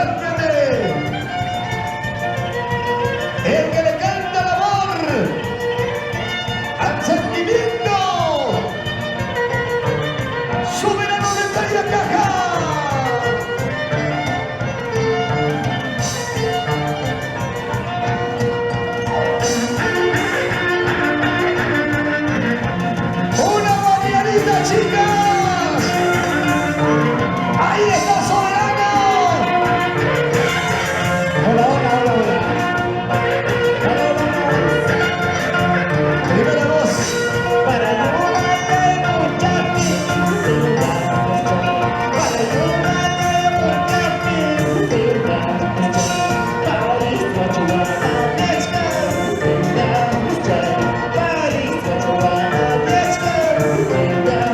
acércate. El que le canta el amor al sentimiento. Soberano de Tariacaja. Una variadita, chicas. Ahí está Soberano. Hola, hola, hola, hola. Hola, hola, hola. Primera voz. Para ayudarle mucha pintura. Para ayudarle mucha pintura. Paris, what you want, let's go. Down the street. Paris, what you want, let's go.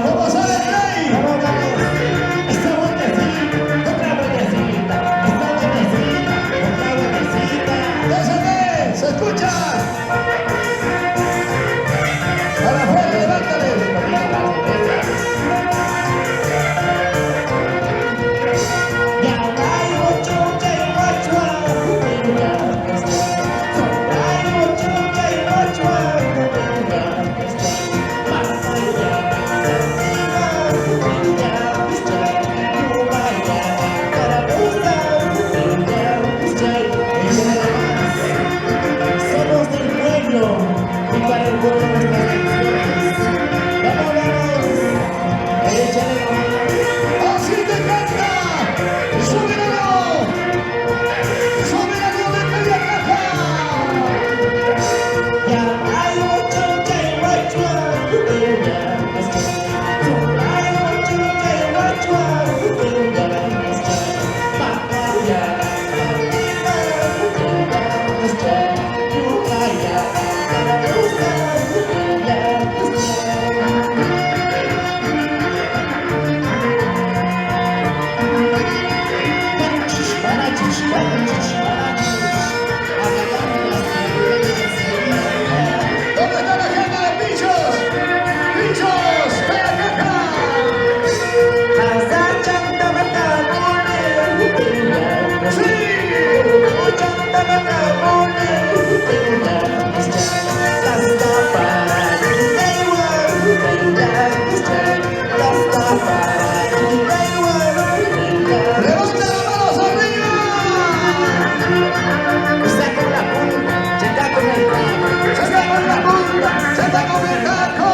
Vamos a ver, Rey. Vamos, vamos. Esta vueltecita, otra vueltecita. Esta vueltecita, otra vueltecita. ¡Déjate! ¡Se escucha! A la fuerza, levántale. Ya hay mucho que somos del pueblo y para el pueblo nuestras canciones. Vamos, vamos, échale la mano. ¡Así te canta! ¡Soberano! ¡Soberano de Tariacaja! Ya hay mucho que guachua, hay mucho que guachua, ¿dónde está la gente de Pinchos? ¡Pinchos! ¡Tariacaja! ¡Levanta las manos arriba! Está con la punta, se está con el taco. Se está con la punta, se está con el taco.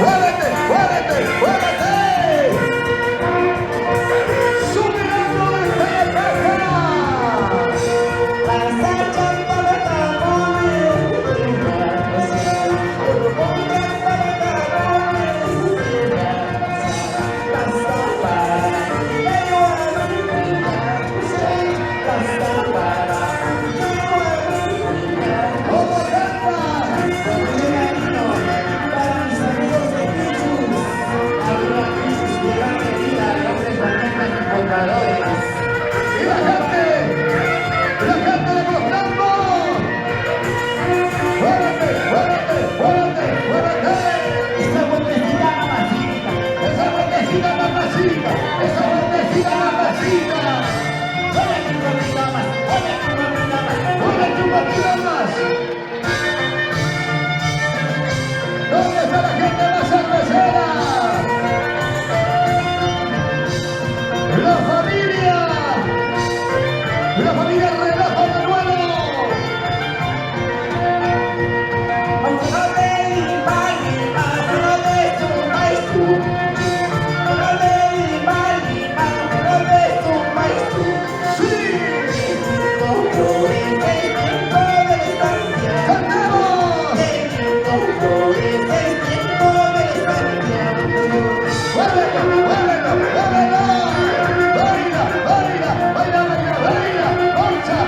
¡Muévete, muévete, muévete! ¡Soberano de Tariacaja! ¿Cómo canta? Para mis amigos de Pichus, arriba Pichus, llevan querida, hombres valientes y colgadores. ¡Y la gente de los campos! ¡Muévete, muévete, muévete, muévete! Esa vueltecita mamacita, esa vueltecita mamacita, esa vueltecita mamacita. ¡Muévete un poquito más, muévete un poquito más, muévete un poquito más! ¿Dónde está la gente más cervecera? ¡La familia! ¡La familia Relajo de Duelo! ¡Muévelo! ¡Baila! ¡Baila! ¡Baila! ¡Baila! ¡Baila! ¡Marcha!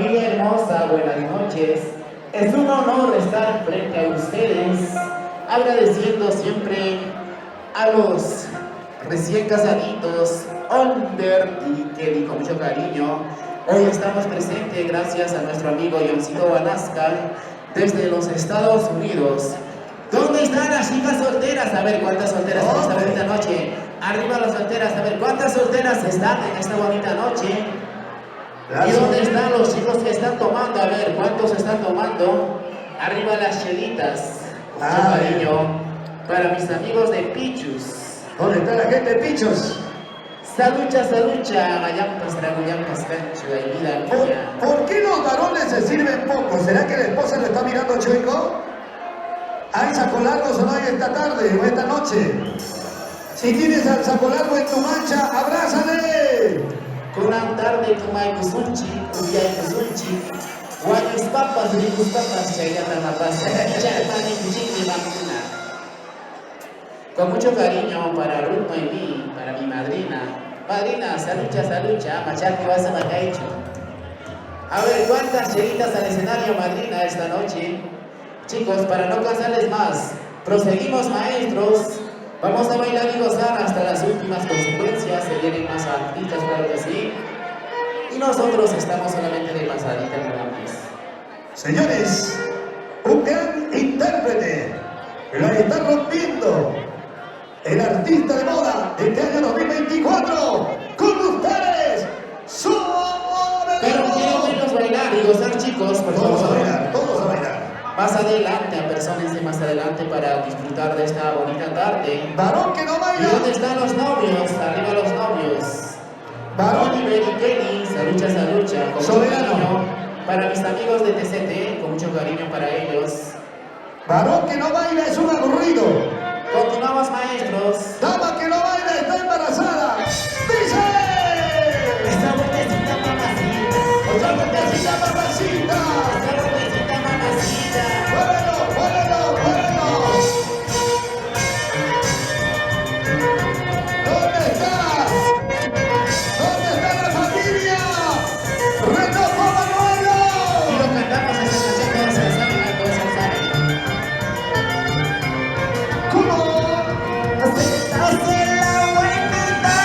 Familia hermosa, buenas noches. Es un honor estar frente a ustedes, agradeciendo siempre a los recién casaditos, Onder y Kelly, con mucho cariño. Hoy estamos presentes gracias a nuestro amigo Johncito Banasca desde los Estados Unidos. ¿Dónde están las chicas solteras? A ver cuántas solteras en esta bonita noche. Arriba las solteras, a ver cuántas solteras están en esta bonita noche. ¿Y dónde están los chicos que están tomando? A ver, ¿cuántos están tomando? Arriba las chelitas. Mucho cariño para mis amigos de Pichus. ¿Dónde está la gente de Pichos? Salucha, salucha, mayampas, tragullampas, cancho, y vida mía. ¿Por qué los varones se sirven poco? ¿Será que la esposa lo está mirando chueco? ¿Hay saco largos o no hay esta tarde o esta noche? Si tienes al saco largo en tu mancha, ¡abrázale! Kurang tarde kumai kusunchi, kuyai kusunchi. Guayus papas, ricus papas, chayata mapas, chayamani kuchini mamuna. Con mucho cariño para Ruth Noemí, para mi madrina. Madrina, salucha, salucha, machaque vas a macaicho. A ver, ¿cuántas chelitas al escenario, madrina, esta noche? Chicos, para no cansarles más, proseguimos, maestros. Vamos a bailar y gozar hasta las últimas consecuencias. Se vienen más artistas, claro que sí. Y nosotros estamos solamente de pasadita nada más. Señores, un gran intérprete lo está rompiendo. El artista de moda de este año 2024. Con ustedes, Soberano. Pero quiero verlos bailar y gozar, chicos, por favor. Todos a bailar, todos a bailar. Más adelante, apersónense más adelante para disfrutar de esta bonita tarde. Varón que no ¿Y baila. dónde están los novios? Arriba los novios. Varón. Oliver y Kelly, salucha, salucha. Con mucho Soberano. cariño para mis amigos de TCT, con mucho cariño para ellos. Varón que no baila es un aburrido. Continuamos, maestros. Dama que no baila está embarazada. ¡Dice! Esta vueltecita mamacita. ¡Otra vueltecita, mamacita! Esta vueltecita mamacita. ¡Muévelo, muévelo, muévelo! ¿Dónde estás? ¿Dónde está la familia? ¡Retoco Y Manuelo! lo cantamos esta canción, todos se la saben, todos se la saben. ¿Cómo? Hace la buenita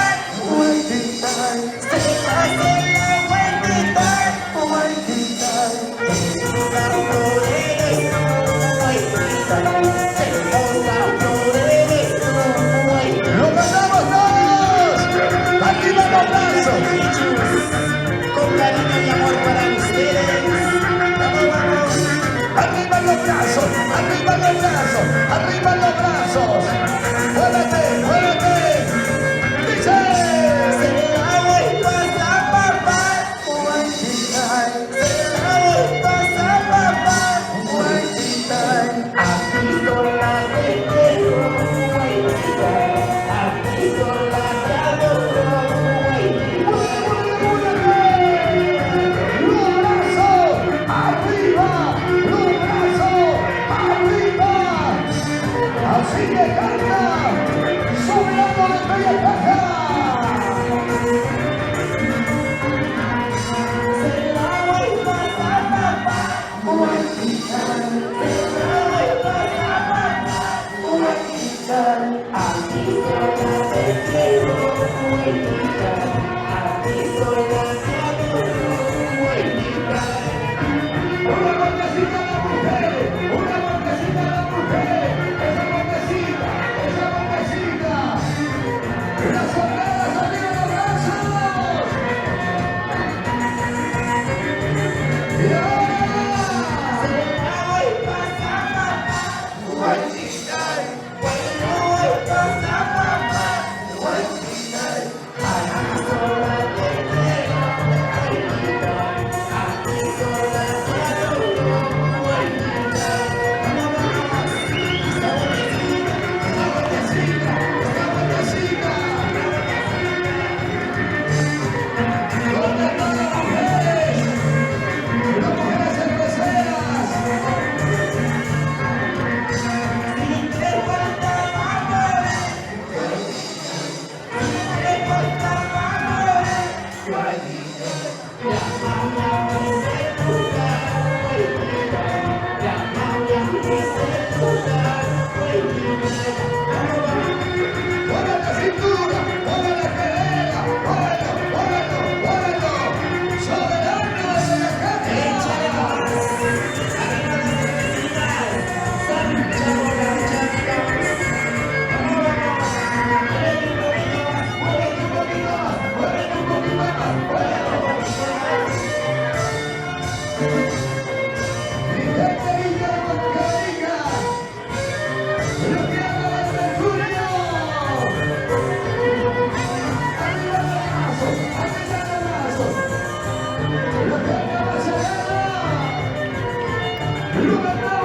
¡Lo ganamos!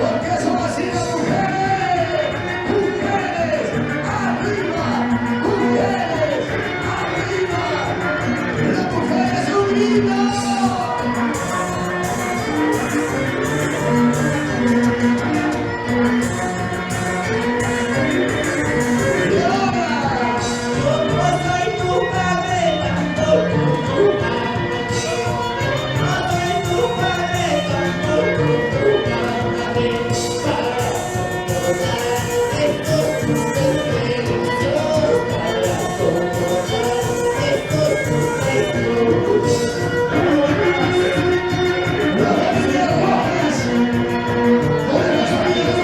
Porque son así las mujeres. Mujeres, arriba. Mujeres, arriba. Las mujeres unidas. Y ahora, las familias rojas. Todas las familias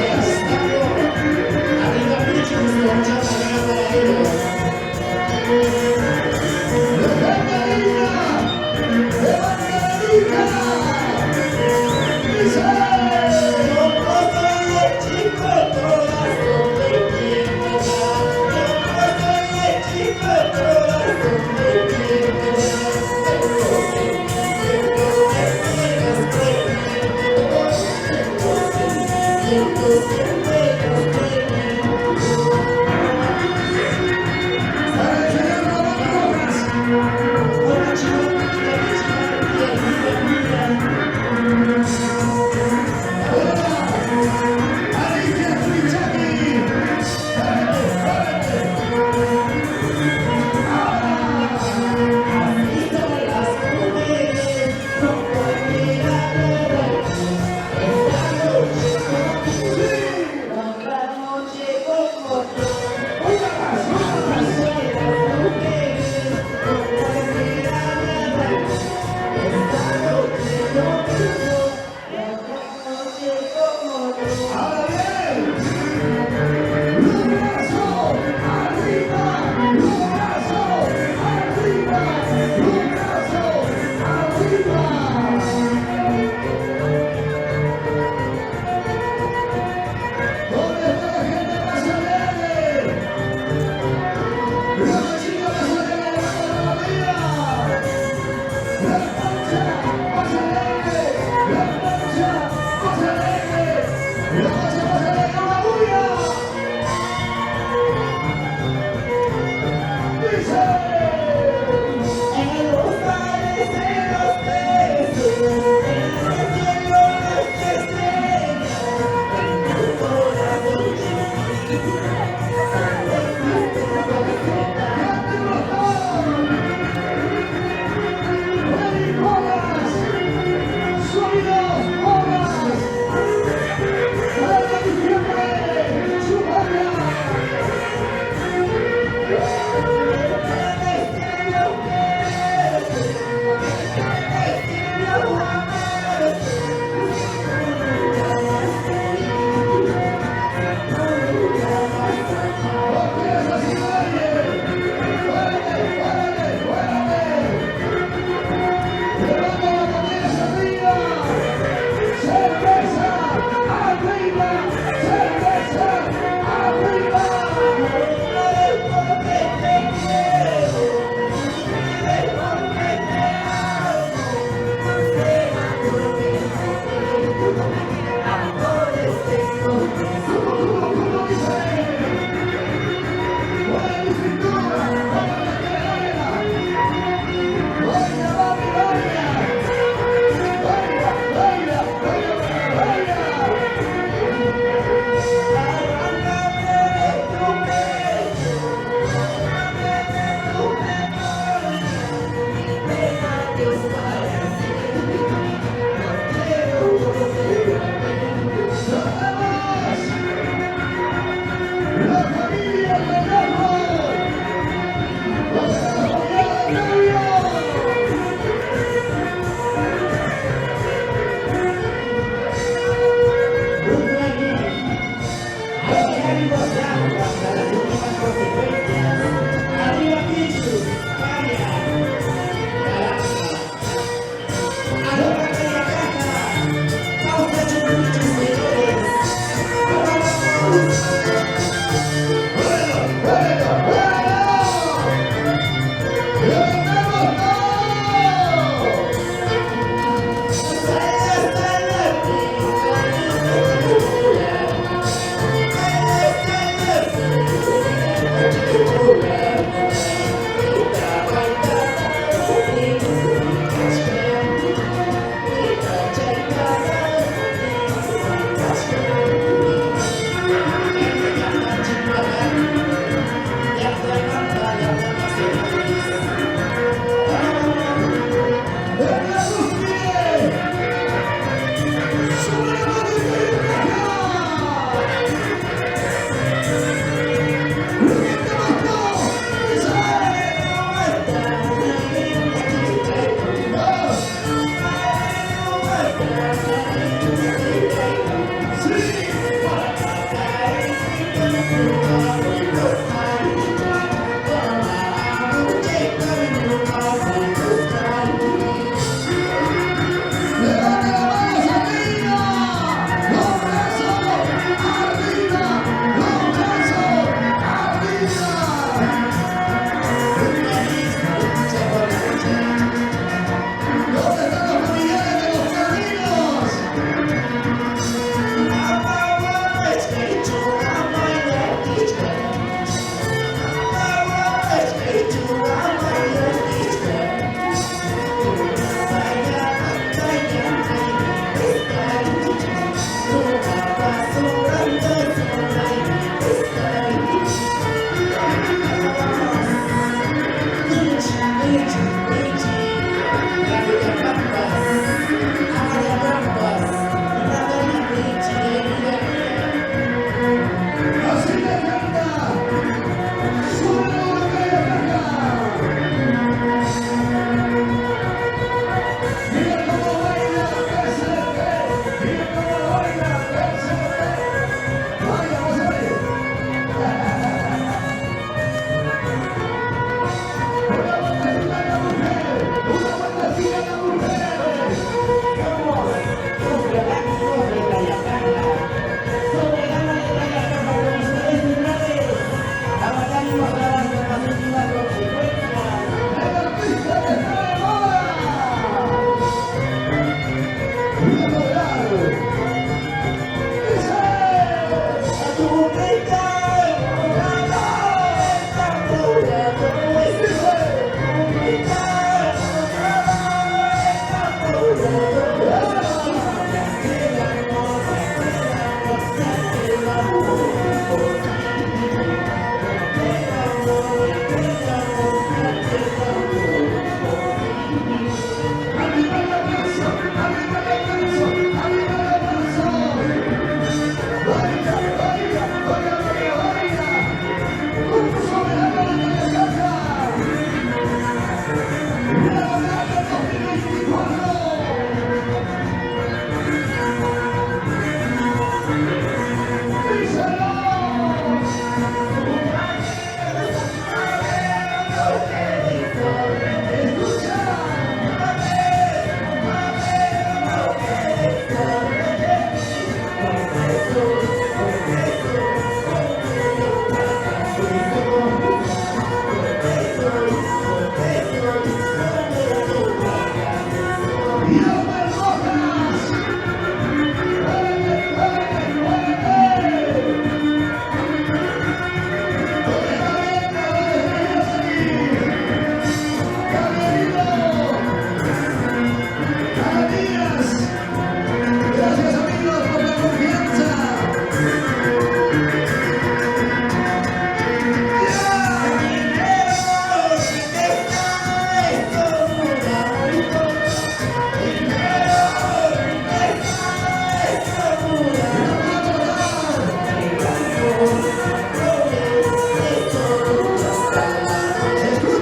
rojas. Así le canta. Sube la calle. Mira cómo baila ese. Mira cómo baila ese. Vaya, vamos a ver. Una vueltecita a la mujer. Una vueltecita a la mujer. La pista que está de moda. Una logrado. Gracias amigos por la confianza. Escucha.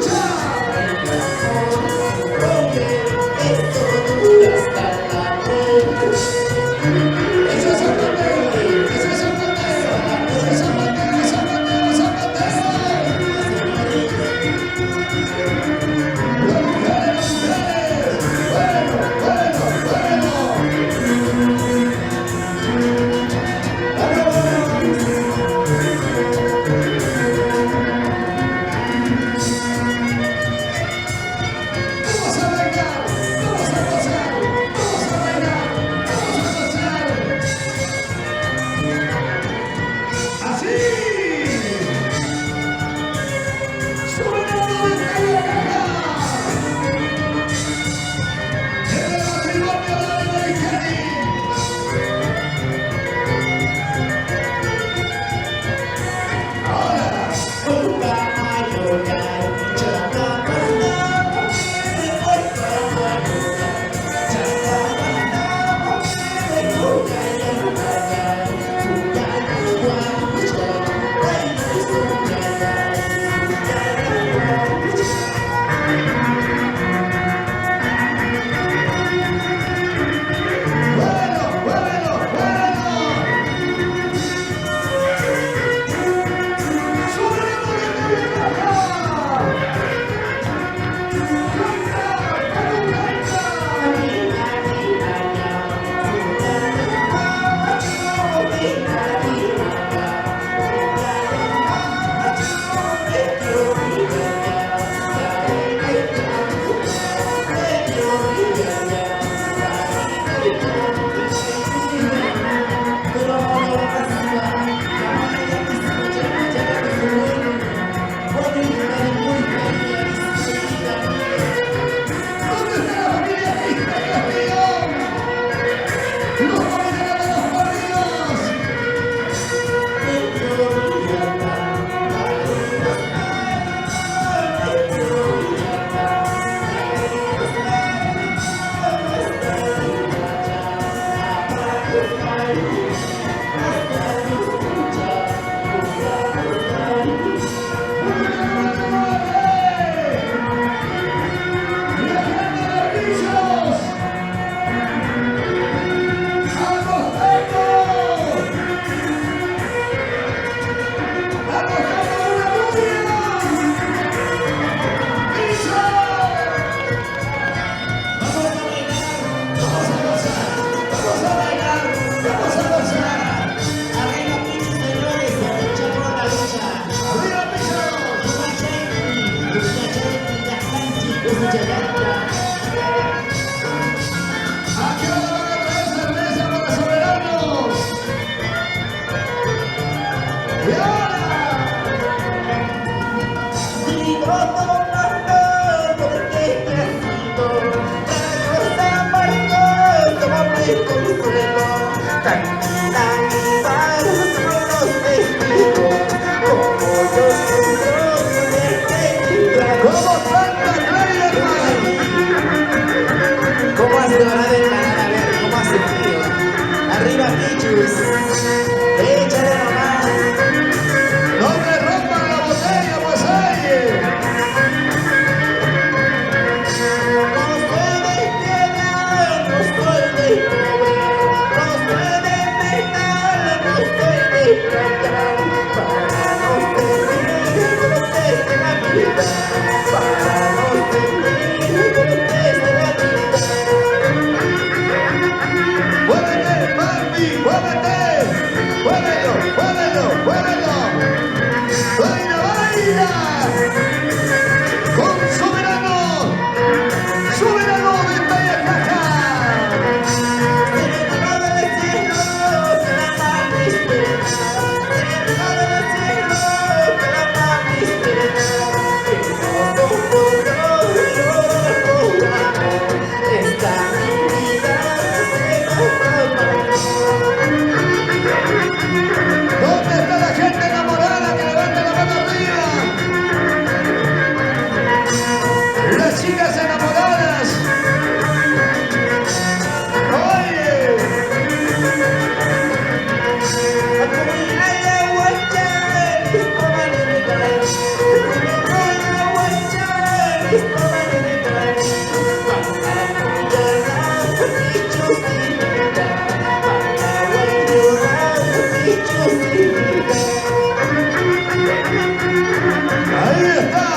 Ahí está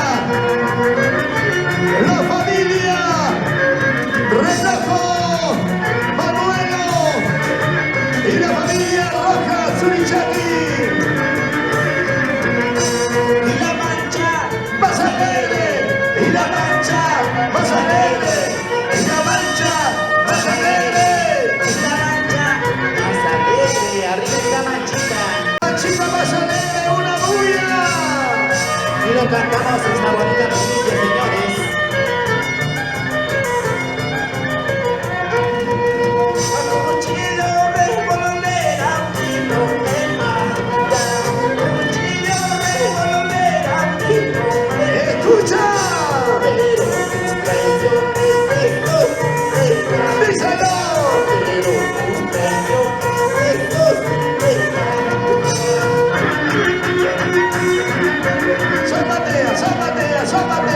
la familia Relajo Manuelo y la familia Roja Zurichaki. Y la mancha más alegre, y la mancha más alegre, y la mancha más alegre, Y la mancha más alegre, arriba esta manchita. manchita más alegre, una bulla. Y lo cantamos esta bonita noticia, señores. Cuchillo revolera, vino de manda. Cuchillo revolera, vino de Escucha, pero tus traiciones estos, díselo. pero tus traiciones estos, Zapatea, zapatea, zapatea.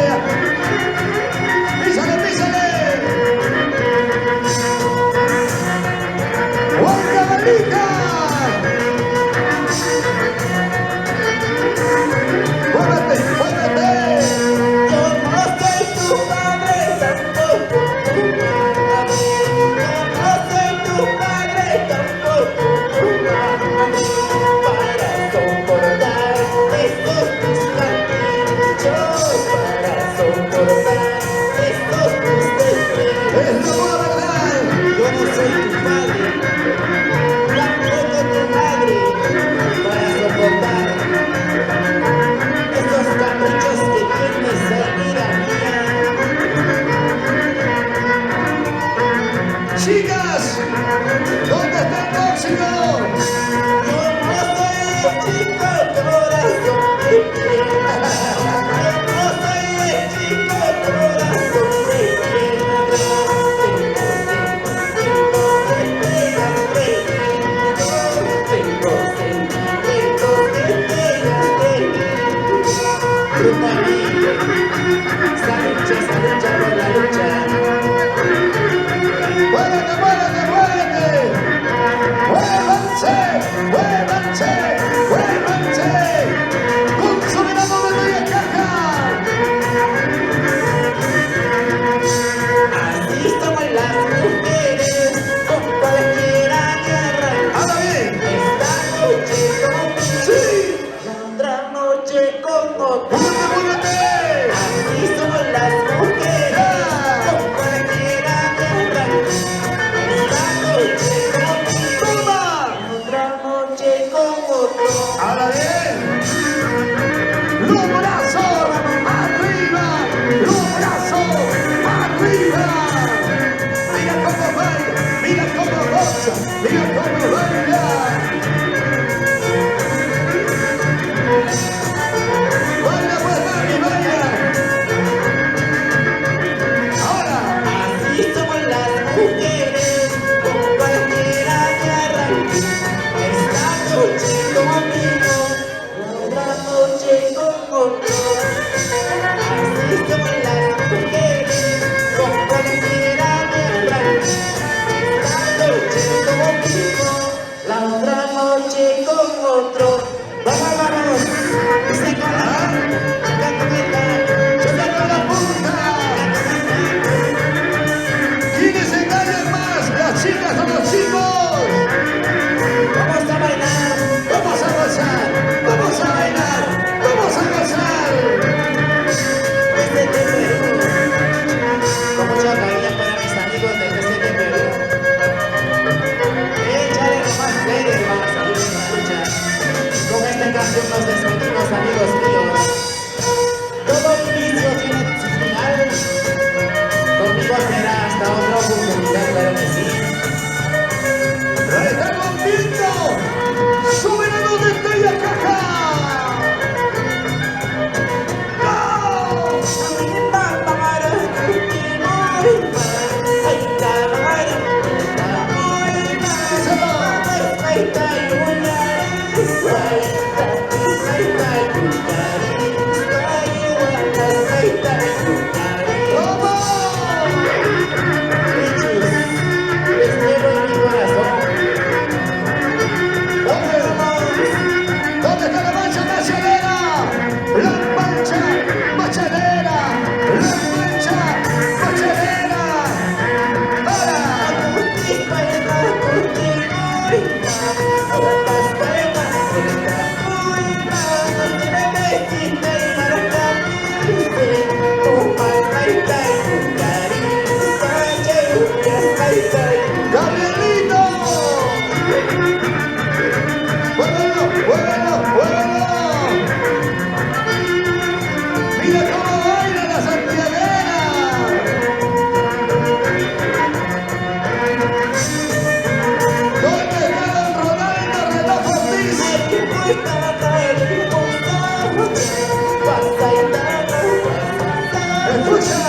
escucha.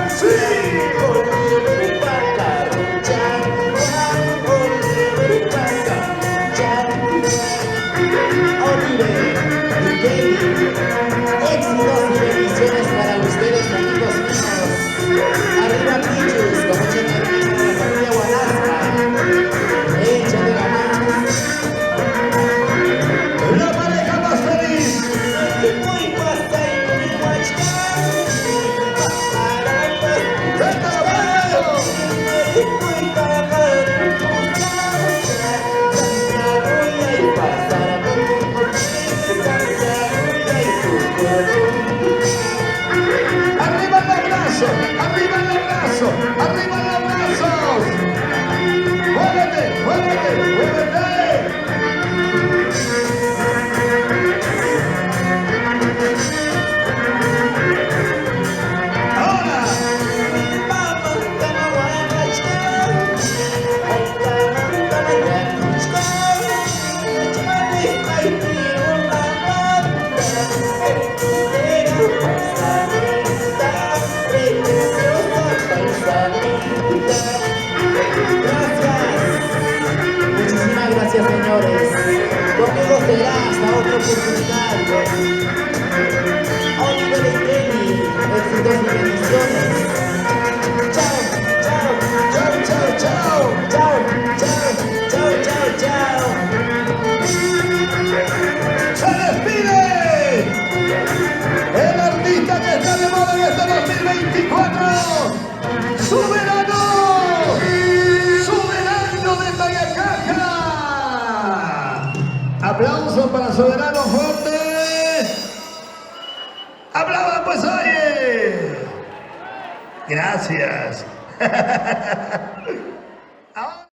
Sí. Éxitos y bendiciones para ustedes, amigos míos. Arriba Pichus, con mucha energía para la familia Guanasca. Échale ganas. La pareja más feliz. ¡Venga, vamos! ¡Arriba los brazos! ¡Arriba los brazos! ¡Arriba los brazos! ¡Muévete! ¡Muévete! ¡Muévete! ¡Ahora! Muchísimas gracias, señores. Conmigo será hasta otra oportunidad. Oliver y Kenny, éxitos y bendiciones. Chao, chao, ¡Chao, chao, chao! chao, chao, chao, chao, chao. ¡Se despide! El artista que está de moda en este 2024. ¡Soberano! ¡Soberano de Tayacaja! Aplausos para Soberano fuerte. ¡Aplaudan pues, oye! Gracias.